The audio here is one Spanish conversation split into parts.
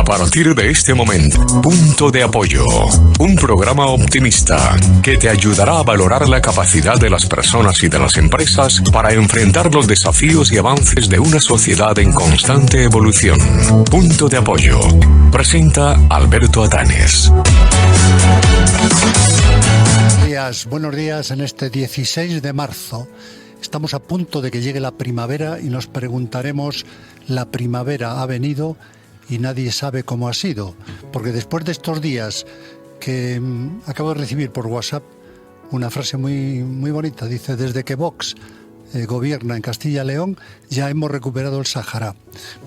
A partir de este momento, Punto de Apoyo, un programa optimista que te ayudará a valorar la capacidad de las personas y de las empresas para enfrentar los desafíos y avances de una sociedad en constante evolución. Punto de Apoyo. Presenta Alberto Atanes. Buenos días en este 16 de marzo. Estamos a punto de que llegue la primavera y nos preguntaremos, ¿la primavera ha venido? Y nadie sabe cómo ha sido, porque después de estos días que acabo de recibir por WhatsApp una frase muy bonita, dice: desde que Vox gobierna en Castilla y León ya hemos recuperado el Sáhara.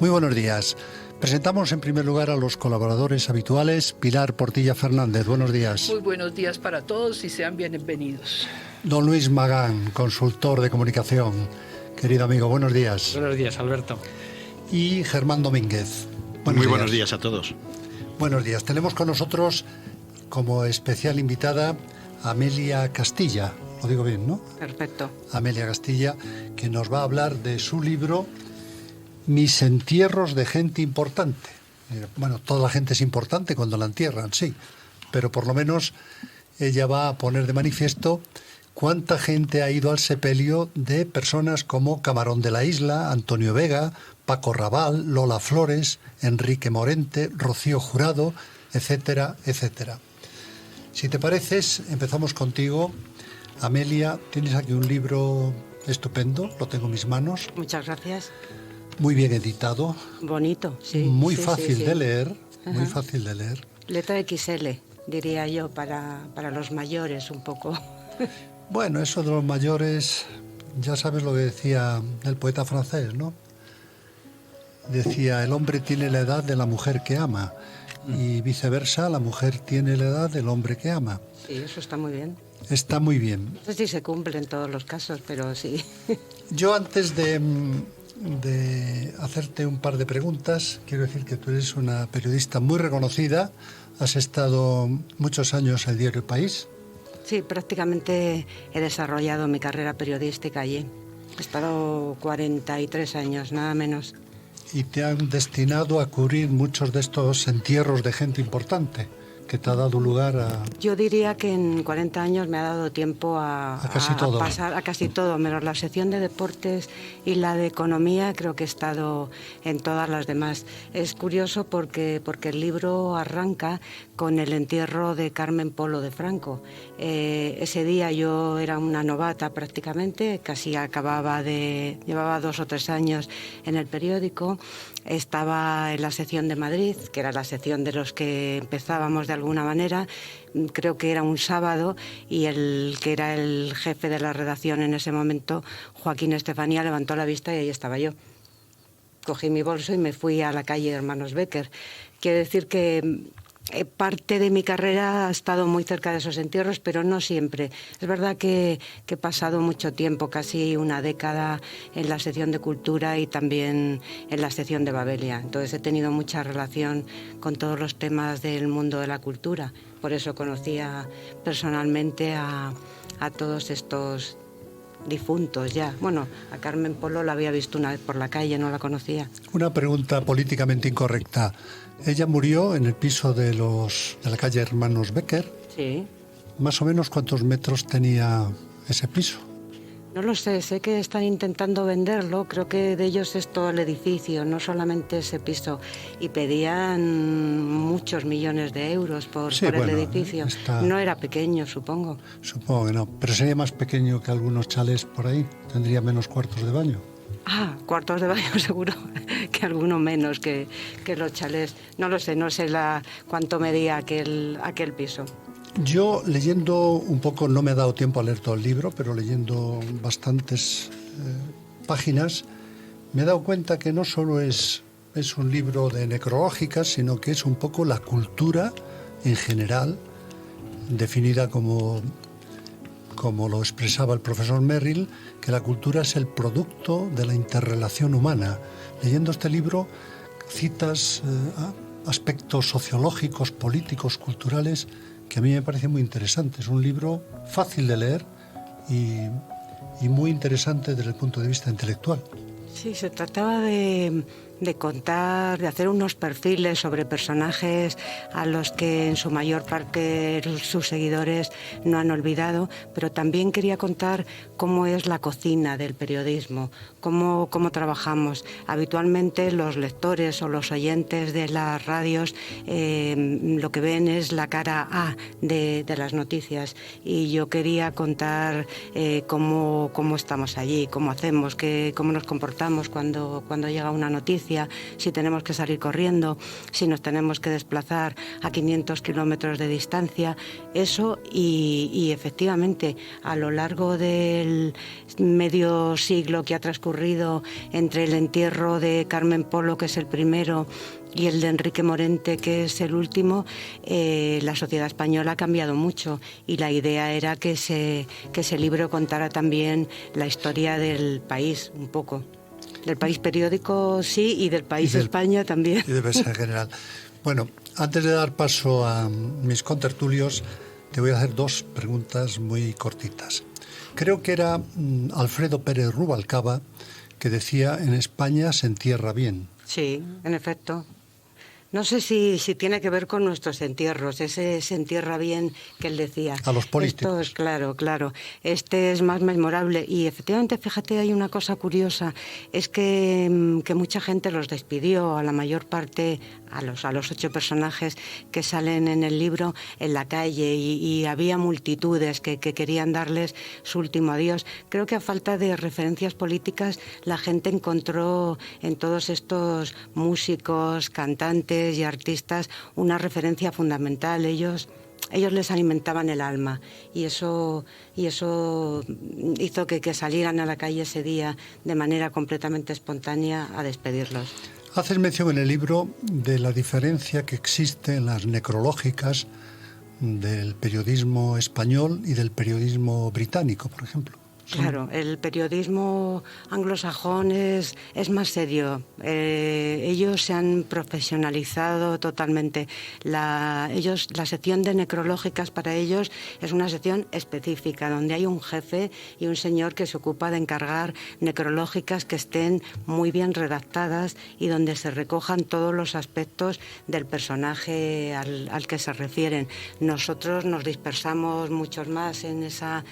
Muy buenos días. Presentamos en primer lugar a los colaboradores habituales. Pilar Portilla Fernández, buenos días. Muy buenos días para todos y sean bienvenidos. Don Luis Magán, consultor de comunicación. Querido amigo, buenos días. Buenos días, Alberto. Y Germán Domínguez. Muy buenos días a todos. Buenos días. Tenemos con nosotros como especial invitada a Amelia Castilla. Lo digo bien, ¿no? Perfecto. Amelia Castilla, que nos va a hablar de su libro Mis entierros de gente importante. Bueno, toda la gente es importante cuando la entierran, sí, pero por lo menos ella va a poner de manifiesto cuánta gente ha ido al sepelio de personas como Camarón de la Isla, Antonio Vega, Paco Raval, Lola Flores, Enrique Morente, Rocío Jurado, etcétera, etcétera. Si te pareces, empezamos contigo. Amelia, tienes aquí un libro estupendo, lo tengo en mis manos. Muchas gracias. Muy bien editado. Bonito, sí. Muy sí, fácil sí. de leer, Ajá. muy fácil de leer. Letra XL, diría yo, para los mayores un poco. Bueno, eso de los mayores, ya sabes lo que decía el poeta francés, ¿no? Decía, el hombre tiene la edad de la mujer que ama y viceversa, la mujer tiene la edad del hombre que ama. Sí, eso está muy bien. Está muy bien. No sé si se cumple en todos los casos, pero sí. Yo antes de hacerte un par de preguntas, quiero decir que tú eres una periodista muy reconocida, has estado muchos años en el diario El País. Sí, prácticamente he desarrollado mi carrera periodística allí. He estado 43 años, nada menos. Y te han destinado a cubrir muchos de estos entierros de gente importante, que te ha dado lugar a... Yo diría que en 40 años me ha dado tiempo a casi todo. Pasar a casi todo, menos la sección de deportes y la de economía, creo que he estado en todas las demás. Es curioso porque el libro arranca con el entierro de Carmen Polo de Franco. Ese día yo era una novata prácticamente, casi llevaba 2 o 3 años en el periódico. Estaba en la sección de Madrid, que era la sección de los que empezábamos de alguna manera. Creo que era un sábado y el que era el jefe de la redacción en ese momento, Joaquín Estefanía, levantó la vista y ahí estaba yo. Cogí mi bolso y me fui a la calle Hermanos Becker. Quiere decir que parte de mi carrera ha estado muy cerca de esos entierros, pero no siempre. Es verdad que he pasado mucho tiempo, casi una década, en la sección de cultura y también en la sección de Babelia. Entonces he tenido mucha relación con todos los temas del mundo de la cultura. Por eso conocía personalmente a todos estos difuntos ya. Bueno, a Carmen Polo la había visto una vez por la calle, no la conocía. Una pregunta políticamente incorrecta. Ella murió en el piso de la calle Hermanos Becker. Sí. ¿Más o menos cuántos metros tenía ese piso? No lo sé que están intentando venderlo, creo que de ellos es todo el edificio, no solamente ese piso, y pedían muchos millones de euros por el edificio. No era pequeño, supongo. Supongo que no, pero sería más pequeño que algunos chalés por ahí, tendría menos cuartos de baño. Cuartos de baño seguro que alguno menos que los chalés. No lo sé, cuánto medía aquel piso. Yo leyendo un poco, no me ha dado tiempo a leer todo el libro, pero leyendo bastantes páginas, me he dado cuenta que no solo es un libro de necrológicas, sino que es un poco la cultura en general, definida como lo expresaba el profesor Merrill, que la cultura es el producto de la interrelación humana. Leyendo este libro citas aspectos sociológicos, políticos, culturales, que a mí me parece muy interesante. Es un libro fácil de leer y muy interesante desde el punto de vista intelectual. Sí, se trataba de de contar, de hacer unos perfiles sobre personajes a los que en su mayor parte sus seguidores no han olvidado, pero también quería contar cómo es la cocina del periodismo, cómo trabajamos. Habitualmente los lectores o los oyentes de las radios lo que ven es la cara A de las noticias, y yo quería contar cómo estamos allí, cómo hacemos, cómo nos comportamos cuando llega una noticia, si tenemos que salir corriendo, si nos tenemos que desplazar a 500 kilómetros de distancia. Eso y efectivamente a lo largo del medio siglo que ha transcurrido entre el entierro de Carmen Polo, que es el primero, y el de Enrique Morente, que es el último, la sociedad española ha cambiado mucho, y la idea era que ese libro contara también la historia del país, un poco. Del país periódico, sí, y del país España también. Y debe ser general. Bueno, antes de dar paso a mis contertulios, te voy a hacer dos preguntas muy cortitas. Creo que era Alfredo Pérez Rubalcaba que decía: en España se entierra bien. Sí, en efecto. No sé si tiene que ver con nuestros entierros, ese se entierra bien que él decía. A los políticos. Esto es, claro. Este es más memorable, y efectivamente, fíjate, hay una cosa curiosa, es que mucha gente los despidió, a la mayor parte, a los 8 personajes que salen en el libro, en la calle, y había multitudes que querían darles su último adiós. Creo que a falta de referencias políticas, la gente encontró en todos estos músicos, cantantes y artistas una referencia fundamental. Ellos les alimentaban el alma, y eso hizo que salieran a la calle ese día de manera completamente espontánea a despedirlos. Haces mención en el libro de la diferencia que existe en las necrológicas del periodismo español y del periodismo británico, por ejemplo. Claro, el periodismo anglosajón es más serio. Ellos se han profesionalizado totalmente. La sección de necrológicas para ellos es una sección específica, donde hay un jefe y un señor que se ocupa de encargar necrológicas que estén muy bien redactadas y donde se recojan todos los aspectos del personaje al que se refieren. Nosotros nos dispersamos muchos más en esa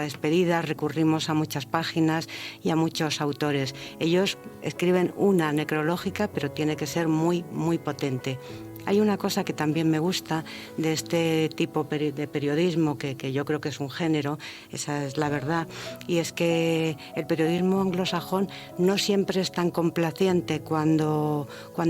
despedida, recurrimos a muchas páginas y a muchos autores. Ellos escriben una necrológica, pero tiene que ser muy, muy potente. Hay una cosa que también me gusta de este tipo de periodismo, que yo creo que es un género, esa es la verdad, y es que el periodismo anglosajón no siempre es tan complaciente cuando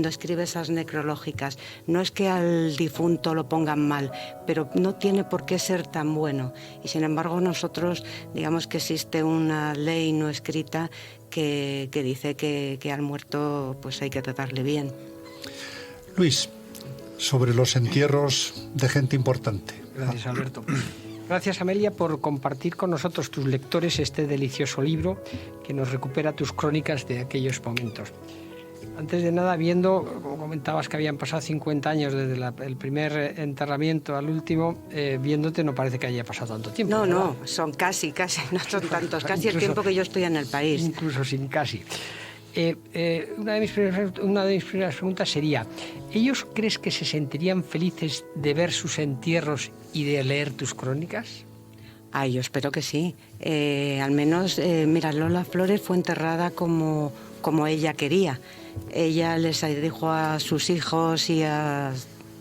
escribe esas necrológicas. No es que al difunto lo pongan mal, pero no tiene por qué ser tan bueno. Y sin embargo nosotros, digamos que existe una ley no escrita que dice que al muerto pues hay que tratarle bien. Luis, sobre los entierros de gente importante. Gracias, Alberto. Gracias, Amelia, por compartir con nosotros, tus lectores, este delicioso libro que nos recupera tus crónicas de aquellos momentos. Antes de nada, como comentabas que habían pasado 50 años desde el primer enterramiento al último, viéndote no parece que haya pasado tanto tiempo. No, son casi, no son tantos, casi el tiempo que yo estoy en el país. Incluso sin casi. Una de mis primeras preguntas sería: ¿ellos crees que se sentirían felices de ver sus entierros y de leer tus crónicas? Yo espero que sí. Al menos, mira, Lola Flores fue enterrada como ella quería. Ella les dijo a sus hijos y a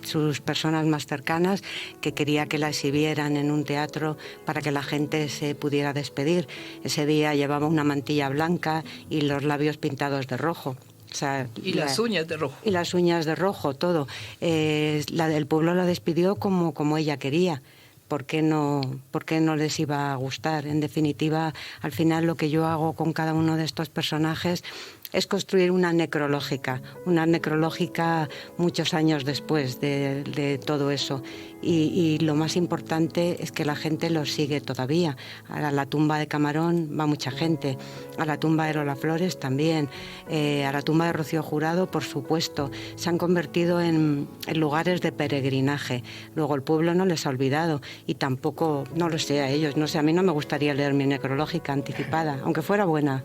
sus personas más cercanas que quería que la exhibieran en un teatro para que la gente se pudiera despedir. Ese día llevaba una mantilla blanca y los labios pintados de rojo. O sea, las uñas de rojo. Y las uñas de rojo, todo. El pueblo la despidió como ella quería. ¿Por qué no les iba a gustar? En definitiva, al final lo que yo hago con cada uno de estos personajes es construir una necrológica muchos años después de todo eso. Y lo más importante es que la gente los sigue todavía. A la tumba de Camarón va mucha gente, a la tumba de Lola Flores también, a la tumba de Rocío Jurado, por supuesto. Se han convertido en lugares de peregrinaje. Luego el pueblo no les ha olvidado, y tampoco, no lo sé a ellos, no sé, a mí no me gustaría leer mi necrológica anticipada, aunque fuera buena.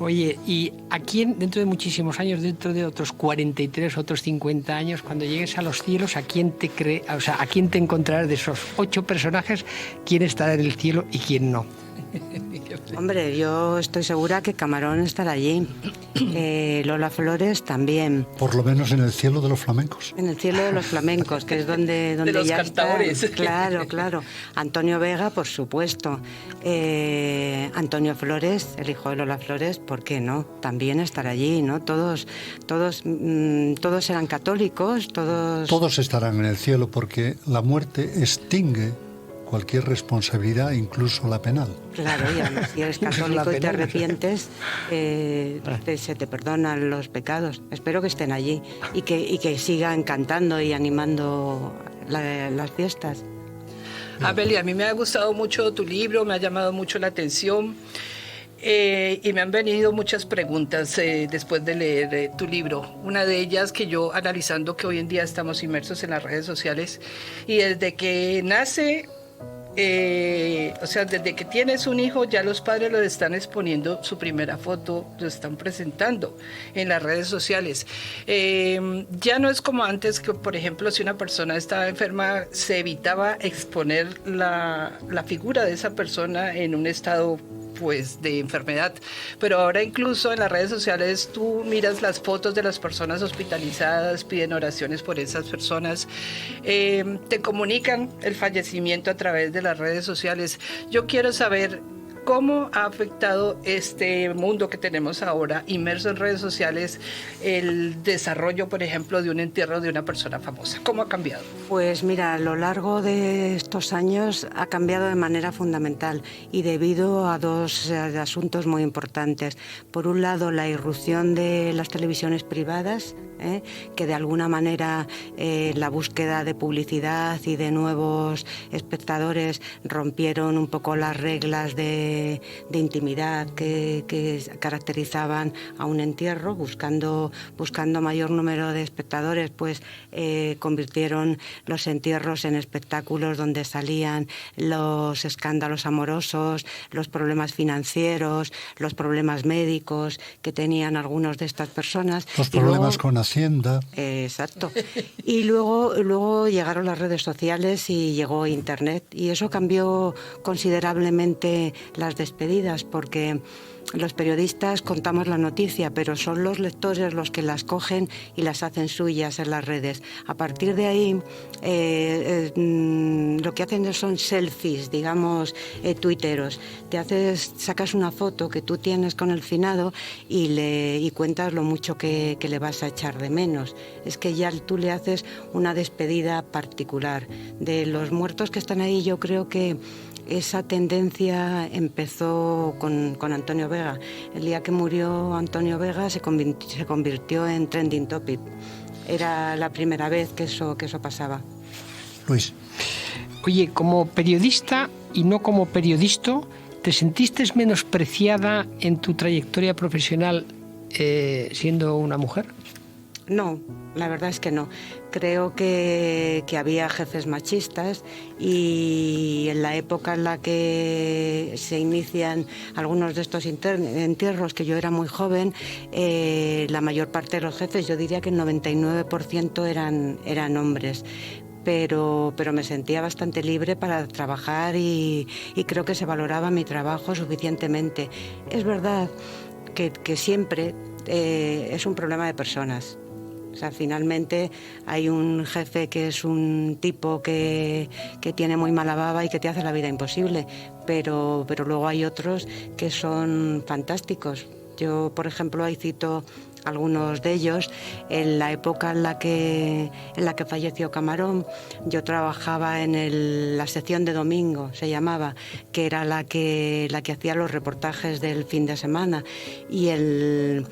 Oye, ¿y a quién, dentro de muchísimos años, dentro de otros 43, otros 50 años, cuando llegues a los cielos, a quién te encontrarás de esos 8 personajes, quién estará en el cielo y quién no? Hombre, yo estoy segura que Camarón estará allí. Lola Flores también. Por lo menos en el cielo de los flamencos. En el cielo de los flamencos, que es donde de los ya cantadores. está. Claro. Antonio Vega, por supuesto. Antonio Flores, el hijo de Lola Flores, ¿por qué no? También estará allí, ¿no? Todos eran católicos, todos... Todos estarán en el cielo porque la muerte extingue cualquier responsabilidad, incluso la penal. Claro, y además si eres católico y te arrepientes, se te perdonan los pecados. Espero que estén allí y que sigan cantando y animando las fiestas. Amelia, a mí me ha gustado mucho tu libro, me ha llamado mucho la atención y me han venido muchas preguntas después de leer tu libro. Una de ellas que yo, analizando que hoy en día estamos inmersos en las redes sociales y desde que nace... desde que tienes un hijo, ya los padres lo están exponiendo, su primera foto, lo están presentando en las redes sociales. Ya no es como antes, que por ejemplo, si una persona estaba enferma, se evitaba exponer la figura de esa persona en un estado pues de enfermedad, pero ahora incluso en las redes sociales tú miras las fotos de las personas hospitalizadas, piden oraciones por esas personas, te comunican el fallecimiento a través de las redes sociales. Yo quiero saber cómo ha afectado este mundo que tenemos ahora, inmerso en redes sociales, el desarrollo, por ejemplo, de un entierro de una persona famosa. ¿Cómo ha cambiado? Pues mira, a lo largo de estos años ha cambiado de manera fundamental y debido a dos asuntos muy importantes. Por un lado, la irrupción de las televisiones privadas, que de alguna manera la búsqueda de publicidad y de nuevos espectadores rompieron un poco las reglas de intimidad que caracterizaban a un entierro, buscando mayor número de espectadores, pues convirtieron los entierros en espectáculos donde salían los escándalos amorosos, los problemas financieros, los problemas médicos que tenían algunos de estas personas. Los problemas con Hacienda. Exacto. Y luego llegaron las redes sociales y llegó Internet y eso cambió considerablemente las despedidas, porque los periodistas contamos la noticia, pero son los lectores los que las cogen y las hacen suyas en las redes. A partir de ahí, lo que hacen son selfies, digamos, tuiteros. Sacas una foto que tú tienes con el finado y cuentas lo mucho que le vas a echar de menos. Es que ya tú le haces una despedida particular. De los muertos que están ahí, yo creo que esa tendencia empezó con Antonio Vega. El día que murió Antonio Vega se convirtió en trending topic. Era la primera vez que eso pasaba. Luis. Oye, como periodista y no como periodista, ¿te sentiste menospreciada en tu trayectoria profesional siendo una mujer? No, la verdad es que no. Creo que había jefes machistas y en la época en la que se inician algunos de estos entierros, que yo era muy joven, la mayor parte de los jefes, yo diría que el 99% eran hombres. Pero me sentía bastante libre para trabajar y creo que se valoraba mi trabajo suficientemente. Es verdad que siempre es un problema de personas. O sea, finalmente hay un jefe que es un tipo que tiene muy mala baba y que te hace la vida imposible, pero luego hay otros que son fantásticos. Yo, por ejemplo, ahí cito algunos de ellos. En la época en la que falleció Camarón, yo trabajaba en la sección de domingo, se llamaba, que era la que hacía los reportajes del fin de semana, y el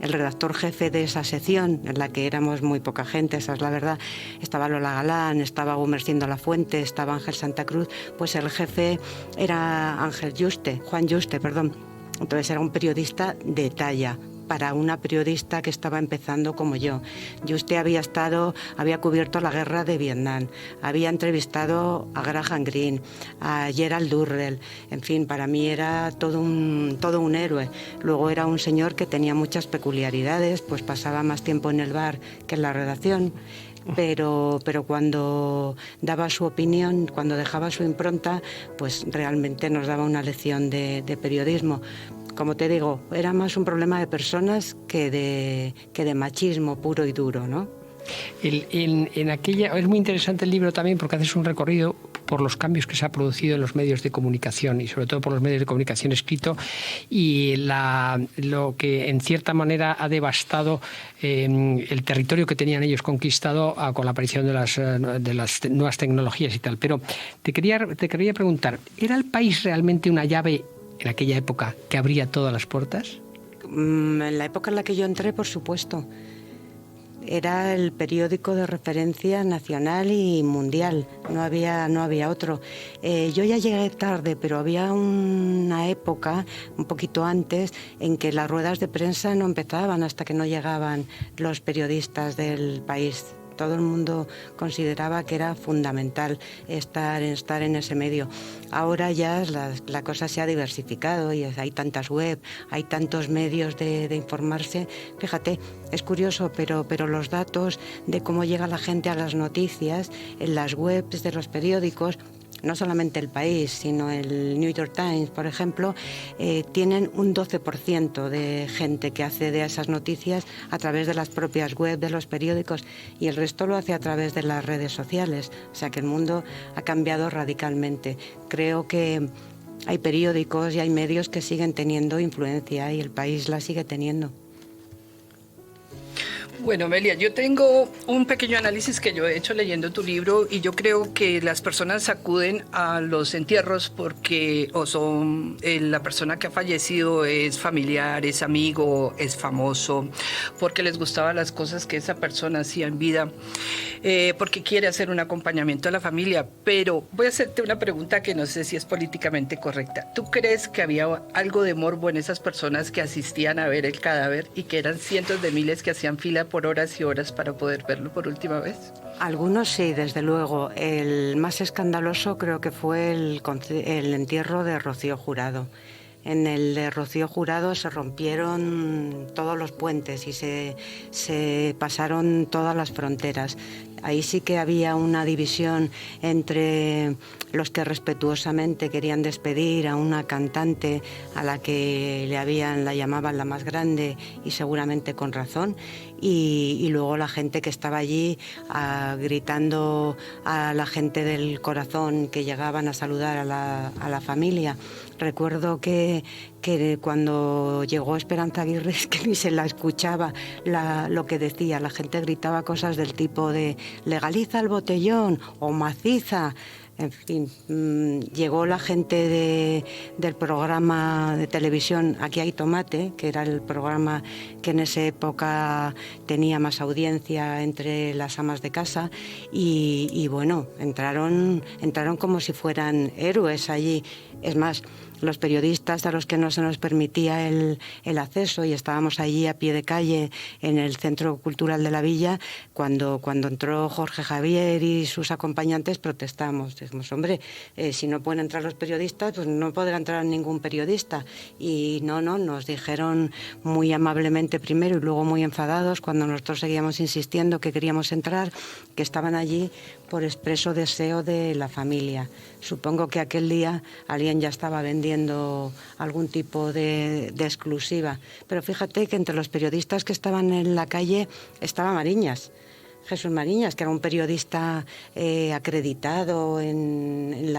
redactor jefe de esa sección, en la que éramos muy poca gente, esa es la verdad, estaba Lola Galán, estaba Gumersindo La Fuente, estaba Ángel Santa Cruz, pues el jefe era Juan Juste. Entonces era un periodista de talla, para una periodista que estaba empezando como yo. Usted había cubierto la guerra de Vietnam, había entrevistado a Graham Greene, a Gerald Durrell, en fin, para mí era todo un héroe. Luego era un señor que tenía muchas peculiaridades, pues pasaba más tiempo en el bar que en la redacción. Pero cuando daba su opinión, cuando dejaba su impronta, pues realmente nos daba una lección de periodismo. Como te digo, era más un problema de personas que de machismo puro y duro, ¿no? Es muy interesante el libro también porque haces un recorrido por los cambios que se ha producido en los medios de comunicación y sobre todo por los medios de comunicación escrito y lo que en cierta manera ha devastado el territorio que tenían ellos conquistado con la aparición de las nuevas tecnologías y tal. Pero te quería preguntar, ¿era el país realmente una llave en aquella época que abría todas las puertas? En la época en la que yo entré, por supuesto. Era el periódico de referencia nacional y mundial, no había otro. Yo ya llegué tarde, pero había una época, un poquito antes, en que las ruedas de prensa no empezaban hasta que no llegaban los periodistas del país. Todo el mundo consideraba que era fundamental estar en ese medio. Ahora ya la cosa se ha diversificado y hay tantas web, hay tantos medios de informarse. Fíjate, es curioso, pero los datos de cómo llega la gente a las noticias en las webs de los periódicos, no solamente El País, sino el New York Times, por ejemplo, tienen un 12% de gente que accede a esas noticias a través de las propias webs de los periódicos y el resto lo hace a través de las redes sociales. O sea que el mundo ha cambiado radicalmente. Creo que hay periódicos y hay medios que siguen teniendo influencia y El País la sigue teniendo. Bueno, Amelia, yo tengo un pequeño análisis que yo he hecho leyendo tu libro y yo creo que las personas acuden a los entierros porque la persona que ha fallecido es familiar, es amigo, es famoso, porque les gustaban las cosas que esa persona hacía en vida, porque quiere hacer un acompañamiento a la familia. Pero voy a hacerte una pregunta que no sé si es políticamente correcta. ¿Tú crees que había algo de morbo en esas personas que asistían a ver el cadáver y que eran cientos de miles que hacían fila por horas y horas para poder verlo por última vez? Algunos sí, desde luego. El más escandaloso creo que fue el entierro de Rocío Jurado. En el de Rocío Jurado se rompieron todos los puentes y se pasaron todas las fronteras. Ahí sí que había una división entre los que respetuosamente querían despedir a una cantante a la que la llamaban la más grande y seguramente con razón, y luego la gente que estaba allí gritando a la gente del corazón que llegaban a saludar a la familia. Recuerdo que cuando llegó Esperanza Aguirre es que ni se la escuchaba lo que decía. La gente gritaba cosas del tipo de legaliza el botellón o maciza. En fin, llegó la gente del programa de televisión Aquí hay tomate, que era el programa que en esa época tenía más audiencia entre las amas de casa, y bueno, entraron como si fueran héroes allí. Es más, los periodistas a los que no se nos permitía el acceso y estábamos allí a pie de calle en el Centro Cultural de la Villa, cuando entró Jorge Javier y sus acompañantes protestamos. Dijimos, hombre, si no pueden entrar los periodistas, pues no podrá entrar ningún periodista. Y no, nos dijeron muy amablemente primero y luego muy enfadados, cuando nosotros seguíamos insistiendo que queríamos entrar, que estaban allí por expreso deseo de la familia. Supongo que aquel día alguien ya estaba vendiendo algún tipo de exclusiva. Pero fíjate que entre los periodistas que estaban en la calle estaba Mariñas. Jesús Mariñas, que era un periodista acreditado en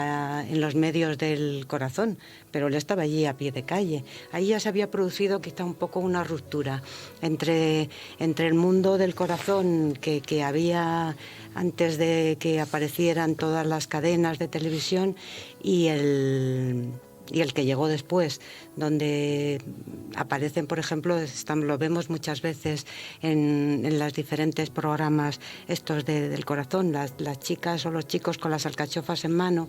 los medios del corazón, pero él estaba allí a pie de calle. Ahí ya se había producido quizá un poco una ruptura entre el mundo del corazón que había antes de que aparecieran todas las cadenas de televisión y el que llegó después, donde aparecen, por ejemplo, lo vemos muchas veces en los diferentes programas estos del corazón, las chicas o los chicos con las alcachofas en mano,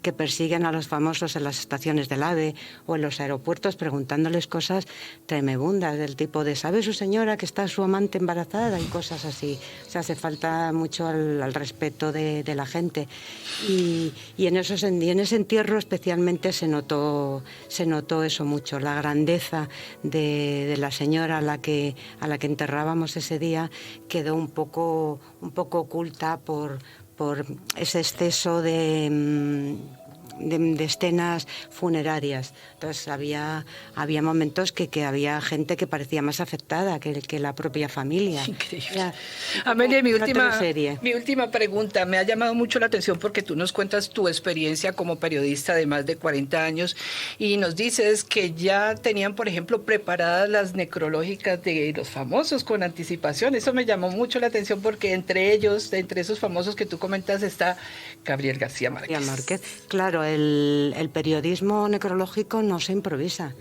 que persiguen a los famosos en las estaciones del AVE o en los aeropuertos preguntándoles cosas tremebundas del tipo de ¿sabe su señora que está su amante embarazada? Y cosas así. O sea, hace falta mucho al respeto de la gente. Y en ese entierro especialmente se notó eso mucho, la grandeza de la señora a la que enterrábamos ese día quedó un poco oculta por ese exceso de escenas funerarias. Entonces había momentos que había gente que parecía más afectada que la propia familia. Increíble. Amelia, mi última pregunta. Me ha llamado mucho la atención porque tú nos cuentas tu experiencia como periodista de más de 40 años y nos dices que ya tenían, por ejemplo, preparadas las necrológicas de los famosos con anticipación. Eso me llamó mucho la atención porque entre esos famosos que tú comentas está Gabriel García Márquez. Claro, el periodismo necrológico no se improvisa.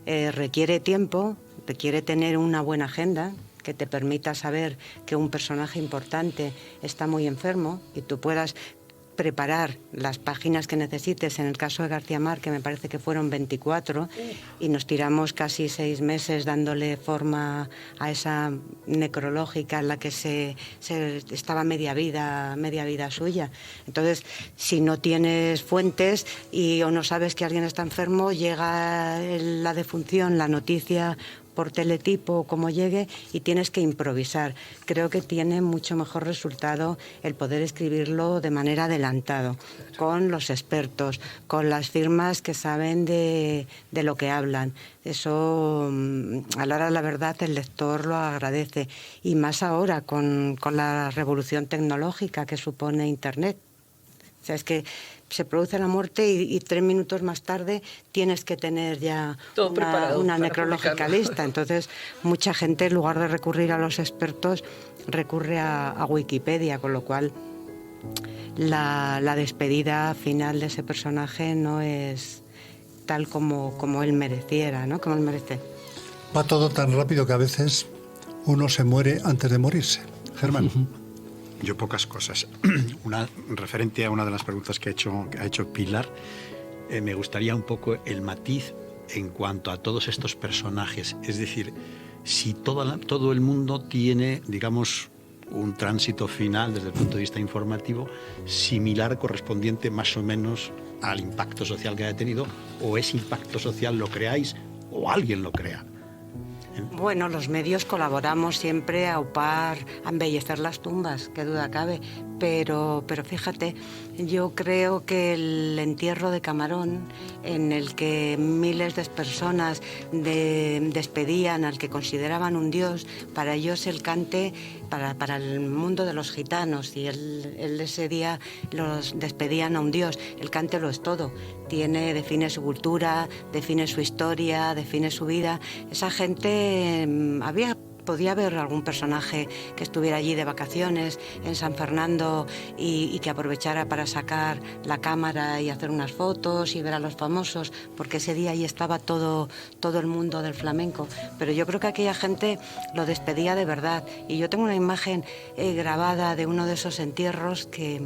Requiere tiempo, requiere tener una buena agenda que te permita saber que un personaje importante está muy enfermo y tú puedas preparar las páginas que necesites. En el caso de García Márquez me parece que fueron 24 y nos tiramos casi 6 meses dándole forma a esa necrológica en la que se estaba media vida suya. Entonces, si no tienes fuentes o no sabes que alguien está enfermo, llega la defunción, la noticia por teletipo, como llegue, y tienes que improvisar. Creo que tiene mucho mejor resultado el poder escribirlo de manera adelantado, con los expertos, con las firmas que saben de lo que hablan. Eso, a la hora de la verdad, el lector lo agradece. Y más ahora, con la revolución tecnológica que supone Internet. O sea, es que se produce la muerte y 3 minutos más tarde tienes que tener ya una necrológica lista. Entonces, mucha gente, en lugar de recurrir a los expertos, recurre a Wikipedia, con lo cual la despedida final de ese personaje no es tal como él mereciera, ¿no? Como él merece. Va todo tan rápido que a veces uno se muere antes de morirse. Germán. Yo pocas cosas. Referente a una de las preguntas que ha hecho Pilar, me gustaría un poco el matiz en cuanto a todos estos personajes. Es decir, si todo el mundo tiene, digamos, un tránsito final desde el punto de vista informativo similar, correspondiente más o menos al impacto social que haya tenido, o ese impacto social lo creáis o alguien lo crea. Bueno, los medios colaboramos siempre a aupar, a embellecer las tumbas, qué duda cabe, pero fíjate, yo creo que el entierro de Camarón, en el que miles de personas despedían al que consideraban un dios, para ellos el cante, para el mundo de los gitanos, y él ese día los despedían a un dios, el cante lo es todo. Define su cultura, define su historia, define su vida. Esa gente, podía haber algún personaje que estuviera allí de vacaciones en San Fernando y que aprovechara para sacar la cámara y hacer unas fotos y ver a los famosos, porque ese día ahí estaba todo el mundo del flamenco. Pero yo creo que aquella gente lo despedía de verdad. Y yo tengo una imagen grabada de uno de esos entierros que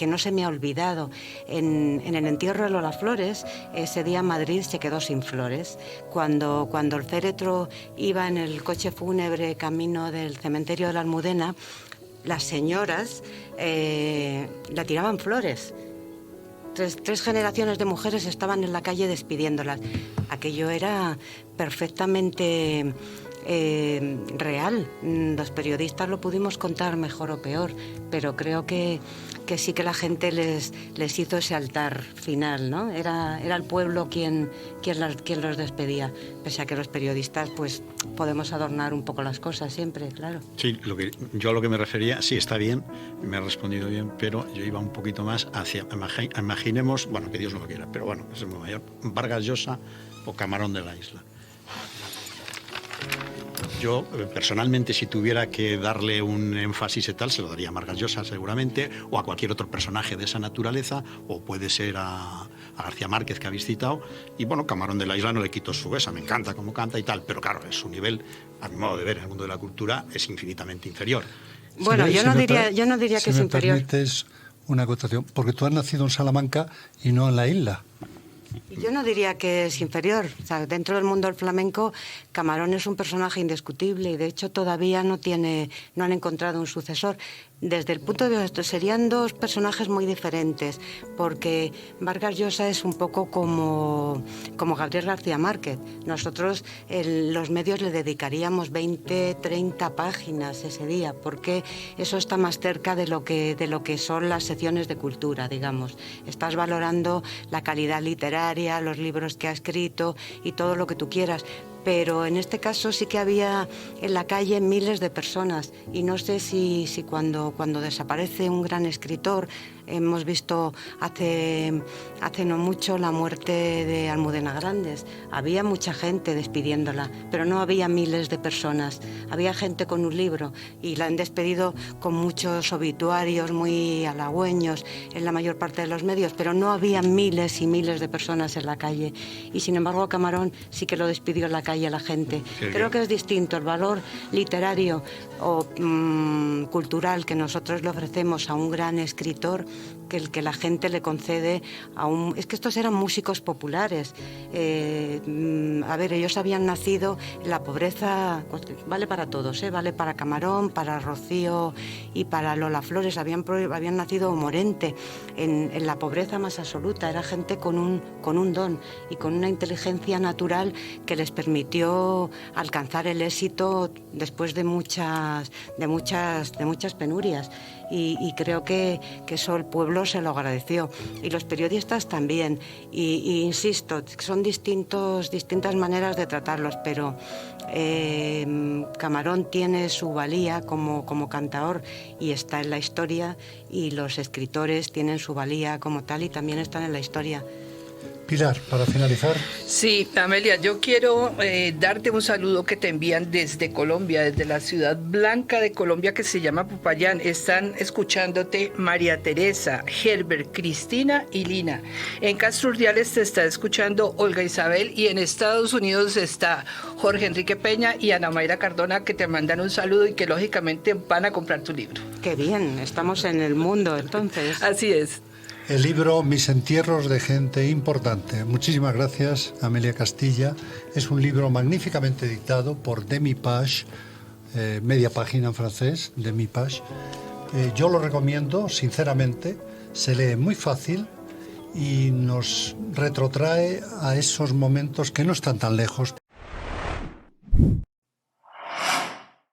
no se me ha olvidado. En el entierro de Lola Flores, ese día Madrid se quedó sin flores. Cuando el féretro iba en el coche fúnebre camino del cementerio de la Almudena, las señoras le tiraban flores. Tres generaciones de mujeres estaban en la calle despidiéndolas. Aquello era perfectamente real. Los periodistas lo pudimos contar mejor o peor, pero creo que sí que la gente les hizo ese altar final, ¿no? Era el pueblo quien los despedía, pese a que los periodistas pues podemos adornar un poco las cosas siempre, claro. Sí, yo a lo que me refería, sí, está bien, me ha respondido bien, pero yo iba un poquito más hacia, imaginemos, bueno, que Dios no lo quiera, pero bueno, es muy mayor, Vargas Llosa o Camarón de la Isla. Yo, personalmente, si tuviera que darle un énfasis y tal, se lo daría a Vargas Llosa seguramente, o a cualquier otro personaje de esa naturaleza, o puede ser a García Márquez, que habéis citado. Y bueno, Camarón de la Isla no le quito su besa, me encanta cómo canta y tal, pero claro, su nivel, a mi modo de ver, en el mundo de la cultura, es infinitamente inferior. Bueno, yo no diría que es inferior. Si me permites una acotación, porque tú has nacido en Salamanca y no en la isla. Yo no diría que es inferior. O sea, dentro del mundo del flamenco, Camarón es un personaje indiscutible y de hecho todavía no han encontrado un sucesor. Desde el punto de vista, serían dos personajes muy diferentes, porque Vargas Llosa es un poco como Gabriel García Márquez. Nosotros, los medios, le dedicaríamos 20, 30 páginas ese día, porque eso está más cerca de lo que son las secciones de cultura, digamos. Estás valorando la calidad literaria, los libros que ha escrito y todo lo que tú quieras. Pero en este caso sí que había en la calle miles de personas y no sé si cuando desaparece un gran escritor, hemos visto hace no mucho la muerte de Almudena Grandes, había mucha gente despidiéndola, pero no había miles de personas, había gente con un libro y la han despedido con muchos obituarios muy halagüeños en la mayor parte de los medios, pero no había miles y miles de personas en la calle y sin embargo Camarón sí que lo despidió en la calle a la gente. Creo que es distinto el valor literario o cultural que nosotros le ofrecemos a un gran escritor que el que la gente le concede a un... Es que estos eran músicos populares. A ver, ellos habían nacido en la pobreza, vale para todos, vale para Camarón, para Rocío y para Lola Flores, habían nacido Morente en la pobreza más absoluta. Era gente con un don y con una inteligencia natural que les permitió alcanzar el éxito después de muchas penurias. Y creo que eso el pueblo se lo agradeció y los periodistas también y insisto, son distintas maneras de tratarlos, pero Camarón tiene su valía como cantaor y está en la historia y los escritores tienen su valía como tal y también están en la historia. Pilar, para finalizar. Sí, Amelia, yo quiero darte un saludo que te envían desde Colombia, desde la ciudad blanca de Colombia que se llama Popayán. Están escuchándote María Teresa, Herbert, Cristina y Lina. En Castro Urdiales te está escuchando Olga Isabel y en Estados Unidos está Jorge Enrique Peña y Ana Mayra Cardona que te mandan un saludo y que lógicamente van a comprar tu libro. Qué bien, estamos en el mundo entonces. Así es. El libro Mis entierros de gente importante. Muchísimas gracias, Amelia Castilla. Es un libro magníficamente dictado por Demi Page, media página en francés, Demi Page. Yo lo recomiendo, sinceramente. Se lee muy fácil y nos retrotrae a esos momentos que no están tan lejos.